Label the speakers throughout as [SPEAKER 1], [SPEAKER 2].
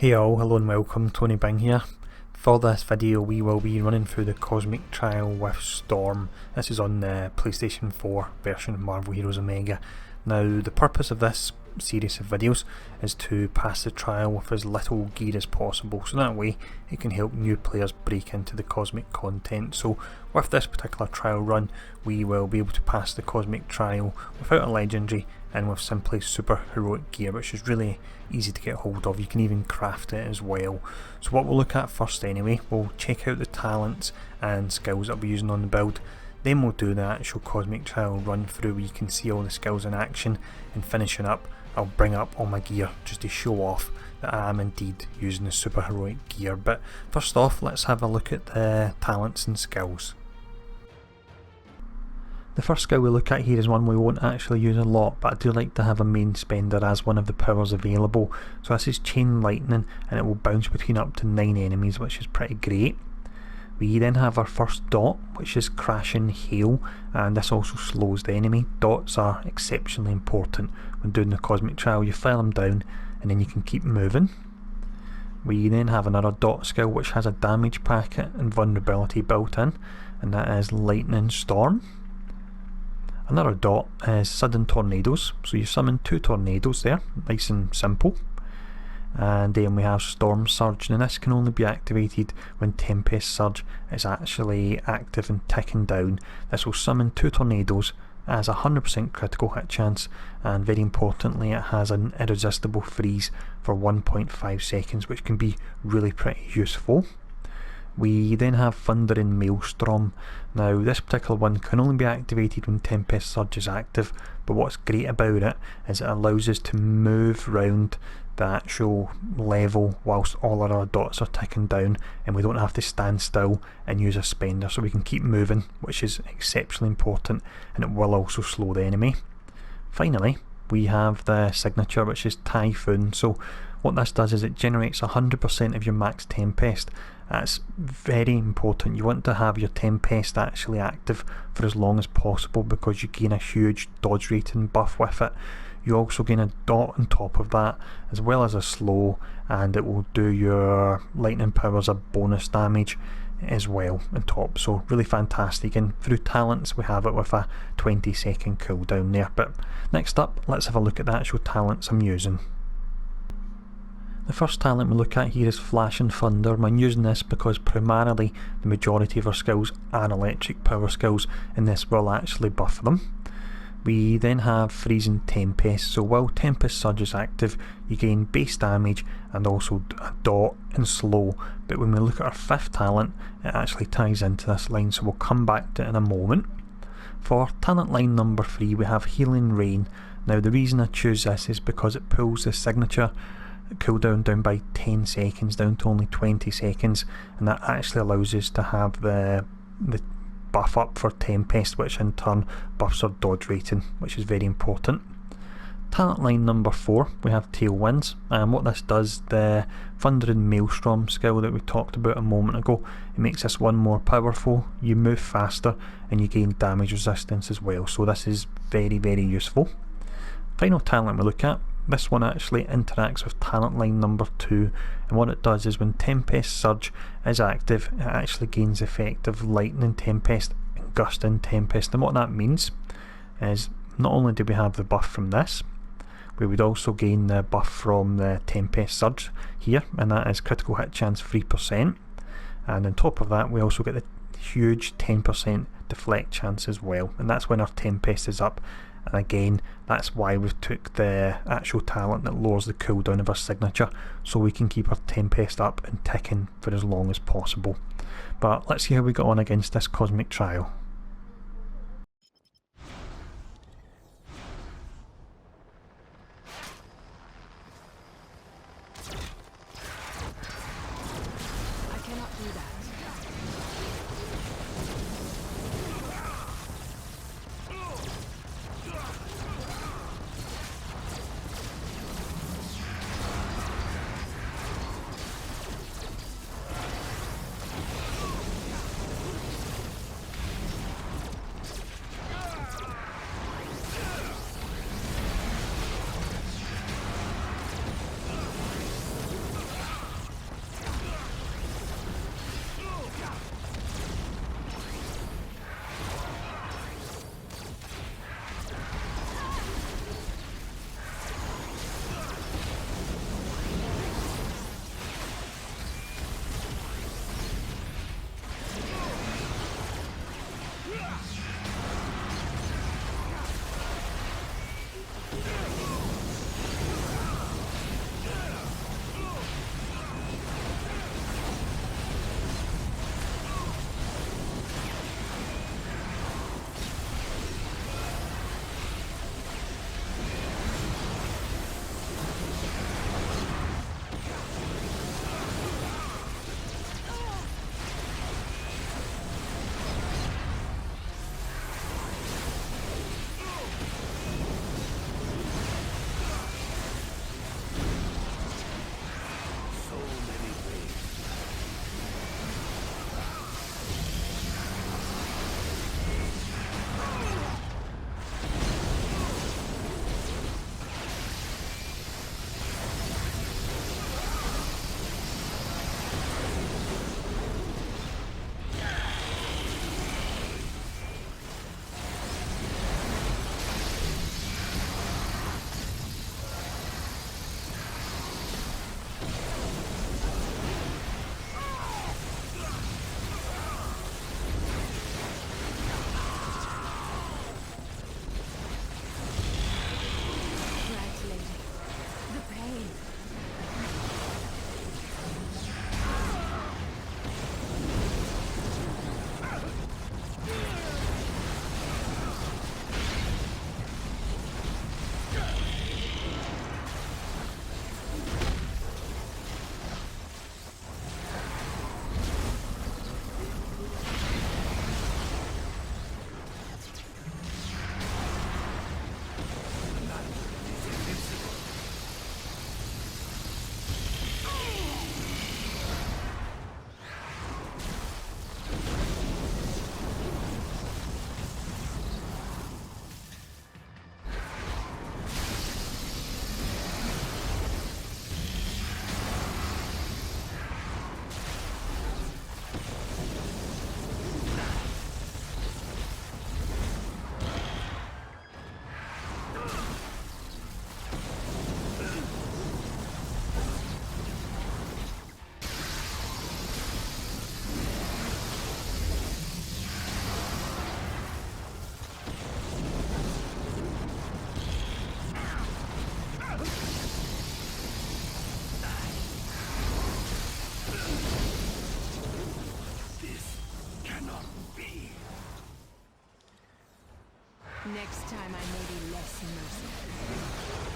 [SPEAKER 1] Hey all, hello and welcome, Tony Bing here. For this video we will be running through the Cosmic Trial with Storm. This is on the PlayStation 4 version of Marvel Heroes Omega. Now the purpose of this series of videos is to pass the trial with as little gear as possible, so that way it can help new players break into the cosmic content. So with this particular trial run we will be able to pass the Cosmic Trial without a legendary and with simply super heroic gear, which is really easy to get hold of. You can even craft it as well. So what we'll look at first anyway, we'll check out the talents and skills that we'll be using on the build. Then we'll do the actual Cosmic Trial run through where you can see all the skills in action, and finishing up I'll bring up all my gear just to show off that I am indeed using the super heroic gear. But first off, let's have a look at the talents and skills. The first skill we look at here is one we won't actually use a lot, but I do like to have a main spender as one of the powers available. So this is Chain Lightning, and it will bounce between up to 9 enemies, which is pretty great. We then have our first dot, which is Crashing Hail, and this also slows the enemy. Dots are exceptionally important when doing the Cosmic Trial. You fire them down and then you can keep moving. We then have another dot skill which has a damage packet and vulnerability built in, and that is Lightning Storm. Another dot is Sudden Tornadoes, so you summon 2 tornadoes there, nice and simple. And then we have Storm Surge, and this can only be activated when Tempest Surge is actually active and ticking down. This will summon 2 tornadoes, it has a 100% critical hit chance, and very importantly it has an irresistible freeze for 1.5 seconds, which can be really pretty useful. We then have Thundering Maelstrom. Now this particular one can only be activated when Tempest Surge is active, but what's great about it is it allows us to move round the actual level whilst all our other dots are ticking down, and we don't have to stand still and use a spender, so we can keep moving, which is exceptionally important, and it will also slow the enemy. Finally, we have the signature, which is Typhoon. So what this does is it generates 100% of your max Tempest. That's very important. You want to have your Tempest actually active for as long as possible because you gain a huge dodge rating buff with it. You also gain a dot on top of that, as well as a slow, and it will do your lightning powers a bonus damage as well on top. So really fantastic, and through talents we have it with a 20-second cooldown there. But next up, let's have a look at the actual talents I'm using. The first talent we look at here is Flash and Thunder. I'm using this because primarily the majority of our skills are electric power skills, and this will actually buff them. We then have Freezing Tempest, so while Tempest Surge is active you gain base damage and also a dot and slow, but when we look at our 5th talent it actually ties into this line, so we'll come back to it in a moment. For talent line number 3 we have Healing Rain. Now the reason I choose this is because it pulls the signature cooldown down by 10 seconds down to only 20 seconds, and that actually allows us to have the buff up for Tempest, which in turn buffs our dodge rating, which is very important. Talent line number 4 we have Tailwinds, and what this does, the Thundering Maelstrom skill that we talked about a moment ago, it makes this one more powerful. You move faster and you gain damage resistance as well, so this is very useful. Final talent we look at, this one actually interacts with talent line number 2, and what it does is when Tempest Surge is active it actually gains effect of Lightning Tempest and Gusting Tempest, and what that means is not only do we have the buff from this, we would also gain the buff from the Tempest Surge here, and that is critical hit chance 3%, and on top of that we also get the huge 10% deflect chance as well, and that's when our Tempest is up. And again, that's why we've took the actual talent that lowers the cooldown of our signature, so we can keep our Tempest up and ticking for as long as possible. But let's see how we got on against this Cosmic Trial.
[SPEAKER 2] I cannot do that. Next time I may be less merciful.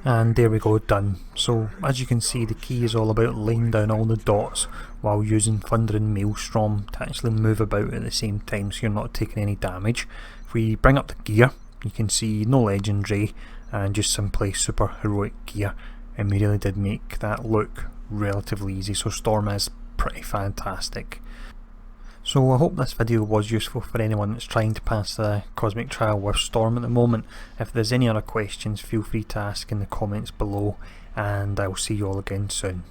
[SPEAKER 1] And there we go, done. So as you can see, the key is all about laying down all the dots while using Thundering Maelstrom to actually move about at the same time so you're not taking any damage. If we bring up the gear, you can see no legendary and just simply super heroic gear, and we really did make that look relatively easy, so Storm is pretty fantastic. So I hope this video was useful for anyone that's trying to pass the Cosmic Trial with Storm at the moment. If there's any other questions, feel free to ask in the comments below, and I'll see you all again soon.